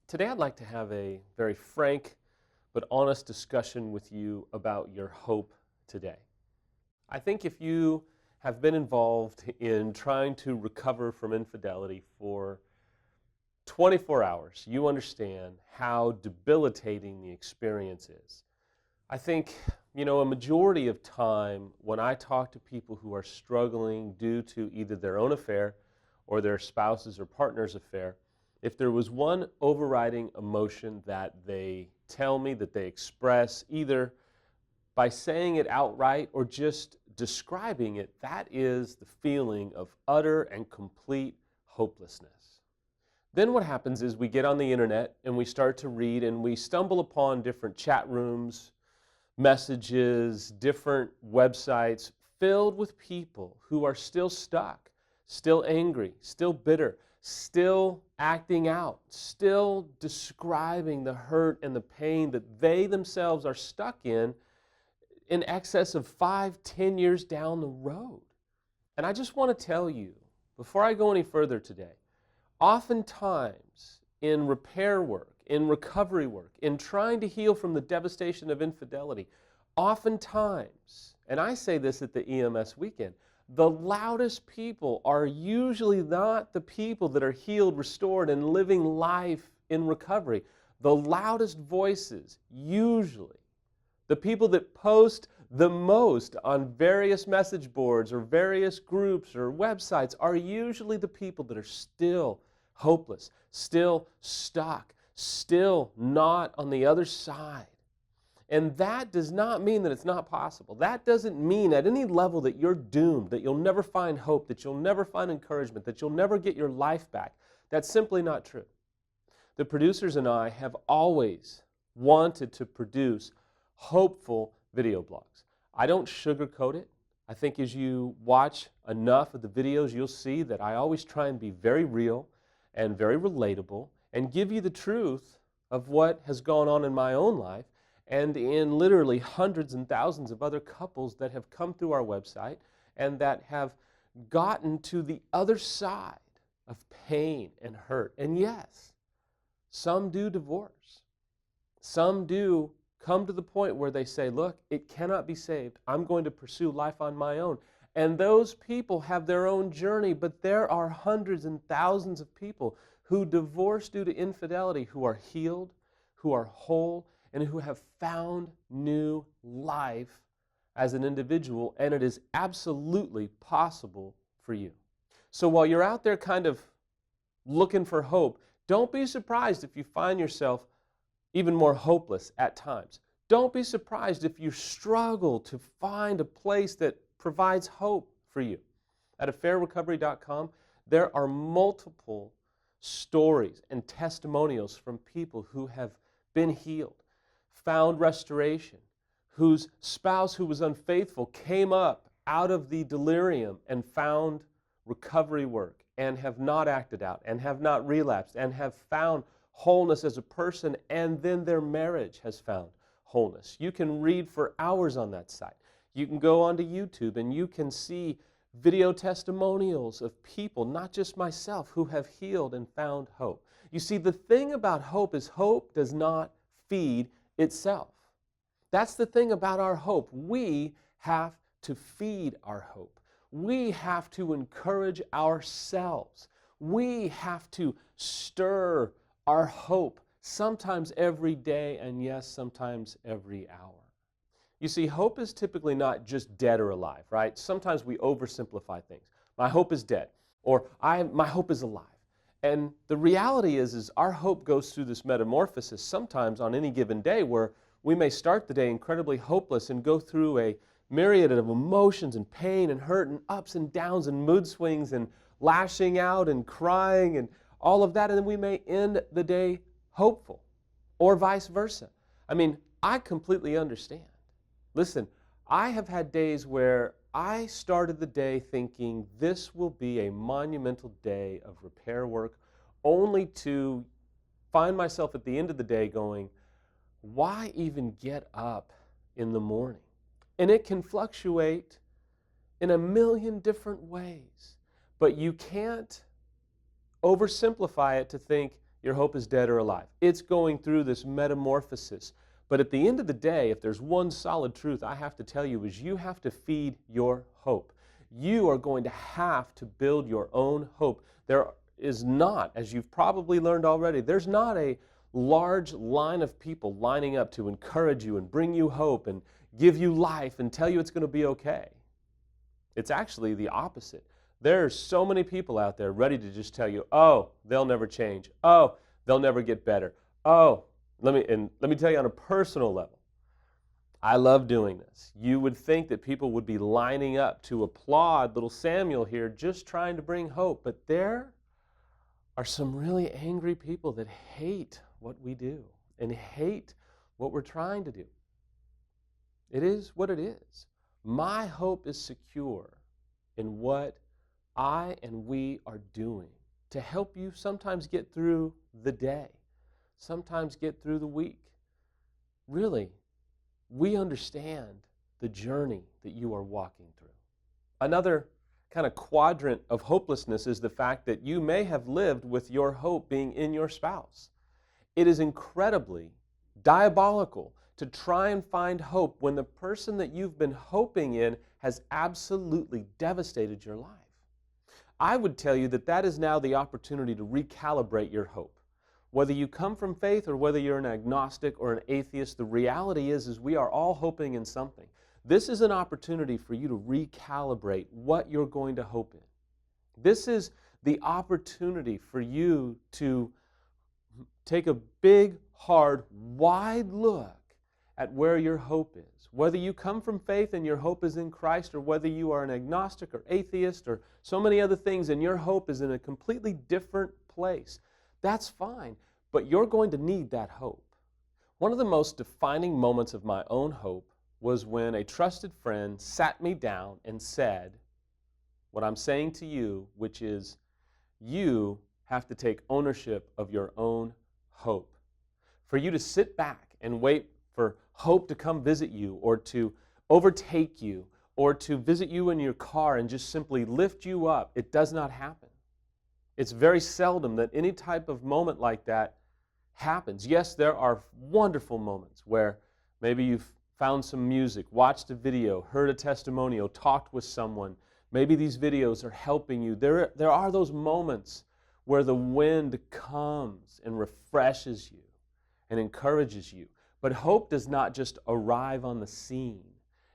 Today I'd like to have a very frank but honest discussion with you about your hope today. I think if you have been involved in trying to recover from infidelity for 24 hours, you understand how debilitating the experience is. I think, a majority of time when I talk to people who are struggling due to either their own affair or their spouse's or partner's affair, if there was one overriding emotion that they tell me, that they express, either by saying it outright or just describing it, that is the feeling of utter and complete hopelessness. Then what happens is we get on the internet and we start to read and we stumble upon different chat rooms, messages, different websites filled with people who are still stuck, still angry, still bitter, still acting out, still describing the hurt and the pain that they themselves are stuck in excess of 5-10 years down the road. And I just want to tell you, before I go any further today, oftentimes in repair work, in recovery work, in trying to heal from the devastation of infidelity, oftentimes, and I say this at the EMS weekend, the loudest people are usually not the people that are healed, restored, and living life in recovery. The loudest voices, usually, the people that post the most on various message boards or various groups or websites are usually the people that are still hopeless, still stuck, still not on the other side. And that does not mean that it's not possible. That doesn't mean at any level that you're doomed, that you'll never find hope, that you'll never find encouragement, that you'll never get your life back. That's simply not true. The producers and I have always wanted to produce hopeful video blogs. I don't sugarcoat it. I think as you watch enough of the videos, you'll see that I always try and be very real and very relatable and give you the truth of what has gone on in my own life and in literally hundreds and thousands of other couples that have come through our website and that have gotten to the other side of pain and hurt. And yes, some do divorce. Some do come to the point where they say, look, it cannot be saved. I'm going to pursue life on my own. And those people have their own journey, but there are hundreds and thousands of people who divorce due to infidelity, who are healed, who are whole, and who have found new life as an individual, and it is absolutely possible for you. So while you're out there kind of looking for hope, don't be surprised if you find yourself even more hopeless at times. Don't be surprised if you struggle to find a place that provides hope for you. At affairrecovery.com, there are multiple stories and testimonials from people who have been healed, found restoration, whose spouse who was unfaithful came up out of the delirium and found recovery work and have not acted out and have not relapsed and have found wholeness as a person, and then their marriage has found wholeness. You can read for hours on that site. You can go onto YouTube and you can see video testimonials of people, not just myself, who have healed and found hope. You see, the thing about hope is hope does not feed itself. That's the thing about our hope. We have to feed our hope. We have to encourage ourselves. We have to stir our hope, sometimes every day, and yes, sometimes every hour. You see, hope is typically not just dead or alive, right? Sometimes we oversimplify things. My hope is dead, or my hope is alive. And the reality is our hope goes through this metamorphosis sometimes on any given day where we may start the day incredibly hopeless and go through a myriad of emotions and pain and hurt and ups and downs and mood swings and lashing out and crying and all of that, and then we may end the day hopeful, or vice versa. I mean, I completely understand. Listen, I have had days where I started the day thinking this will be a monumental day of repair work, only to find myself at the end of the day going, why even get up in the morning? And it can fluctuate in a million different ways. But you can't oversimplify it to think your hope is dead or alive. It's going through this metamorphosis. But at the end of the day, if there's one solid truth I have to tell you is you have to feed your hope. You are going to have to build your own hope. There is not, as you've probably learned already, there's not a large line of people lining up to encourage you and bring you hope and give you life and tell you it's going to be okay. It's actually the opposite. There's so many people out there ready to just tell you, oh, they'll never change. Oh, they'll never get better. Oh, let me tell you on a personal level, I love doing this. You would think that people would be lining up to applaud little Samuel here just trying to bring hope, but there are some really angry people that hate what we do and hate what we're trying to do. It is what it is. My hope is secure in what I and we are doing to help you sometimes get through the day, sometimes get through the week. Really, we understand the journey that you are walking through. Another kind of quadrant of hopelessness is the fact that you may have lived with your hope being in your spouse. It is incredibly diabolical to try and find hope when the person that you've been hoping in has absolutely devastated your life. I would tell you that that is now the opportunity to recalibrate your hope. Whether you come from faith or whether you're an agnostic or an atheist, the reality is we are all hoping in something. This is an opportunity for you to recalibrate what you're going to hope in. This is the opportunity for you to take a big, hard, wide look at where your hope is. Whether you come from faith and your hope is in Christ, or whether you are an agnostic or atheist or so many other things and your hope is in a completely different place, that's fine, but you're going to need that hope. One of the most defining moments of my own hope was when a trusted friend sat me down and said what I'm saying to you, which is you have to take ownership of your own hope. For you to sit back and wait for hope to come visit you or to overtake you or to visit you in your car and just simply lift you up, it does not happen. It's very seldom that any type of moment like that happens. Yes, there are wonderful moments where maybe you've found some music, watched a video, heard a testimonial, talked with someone. Maybe these videos are helping you. There are those moments where the wind comes and refreshes you and encourages you. But hope does not just arrive on the scene.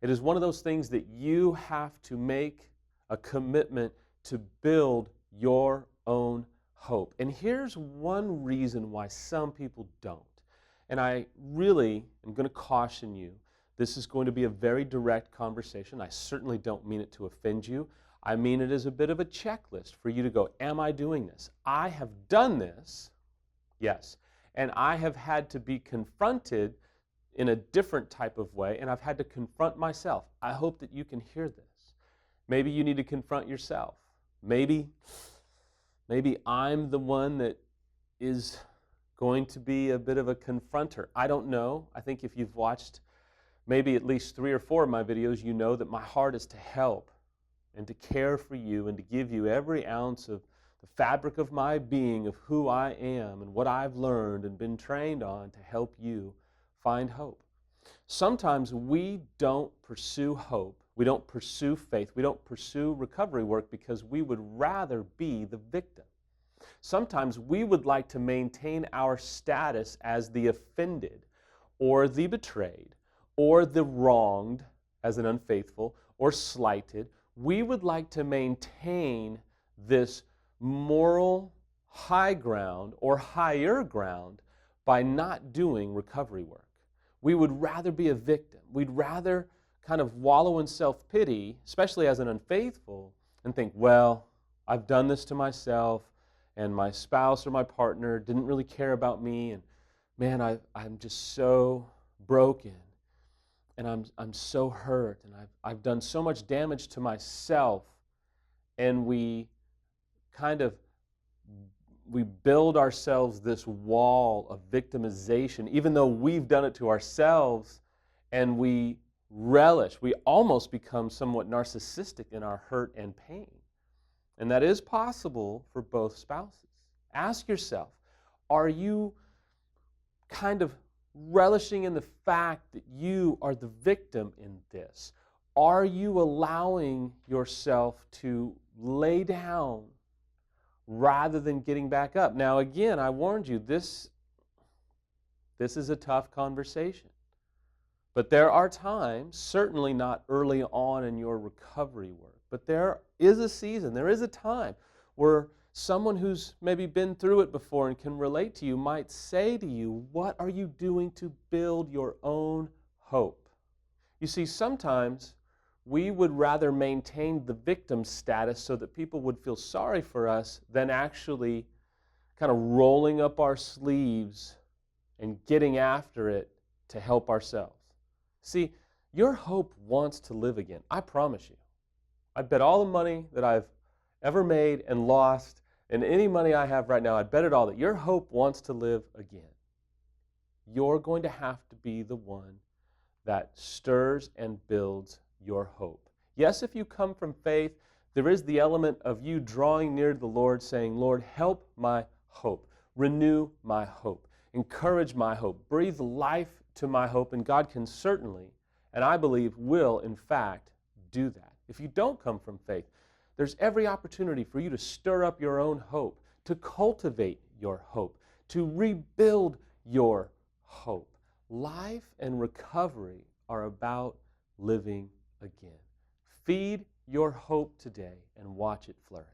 It is one of those things that you have to make a commitment to build your own hope. And here's one reason why some people don't. And I really am going to caution you. This is going to be a very direct conversation. I certainly don't mean it to offend you. I mean it as a bit of a checklist for you to go, am I doing this? I have done this, yes. And I have had to be confronted in a different type of way, and I've had to confront myself. I hope that you can hear this. Maybe you need to confront yourself. Maybe I'm the one that is going to be a bit of a confronter. I don't know. I think if you've watched maybe at least 3 or 4 of my videos, you know that my heart is to help and to care for you and to give you every ounce of the fabric of my being, of who I am and what I've learned and been trained on to help you find hope. Sometimes we don't pursue hope, we don't pursue faith, we don't pursue recovery work because we would rather be the victim. Sometimes we would like to maintain our status as the offended or the betrayed or the wronged as an unfaithful or slighted. We would like to maintain this moral high ground or higher ground by not doing recovery work. We would rather be a victim. We'd rather kind of wallow in self-pity, especially as an unfaithful, and think, well, I've done this to myself, and my spouse or my partner didn't really care about me, and man, I'm just so broken, and I'm so hurt, and I've done so much damage to myself, and we build ourselves this wall of victimization, even though we've done it to ourselves, and we relish, we almost become somewhat narcissistic in our hurt and pain. And that is possible for both spouses. Ask yourself, are you kind of relishing in the fact that you are the victim in this? Are you allowing yourself to lay down rather than getting back up? Now, again, I warned you, this is a tough conversation. But there are times, certainly not early on in your recovery work, but there is a season, there is a time where someone who's maybe been through it before and can relate to you might say to you, what are you doing to build your own hope? You see, sometimes we would rather maintain the victim status so that people would feel sorry for us than actually kind of rolling up our sleeves and getting after it to help ourselves. See, your hope wants to live again. I promise you. I bet all the money that I've ever made and lost, and any money I have right now, I'd bet it all that your hope wants to live again. You're going to have to be the one that stirs and builds your hope. Yes, if you come from faith, there is the element of you drawing near to the Lord, saying, Lord, help my hope, renew my hope, encourage my hope, breathe life to my hope, and God can certainly, and I believe will, in fact, do that. If you don't come from faith, there's every opportunity for you to stir up your own hope, to cultivate your hope, to rebuild your hope. Life and recovery are about living again. Feed your hope today and watch it flourish.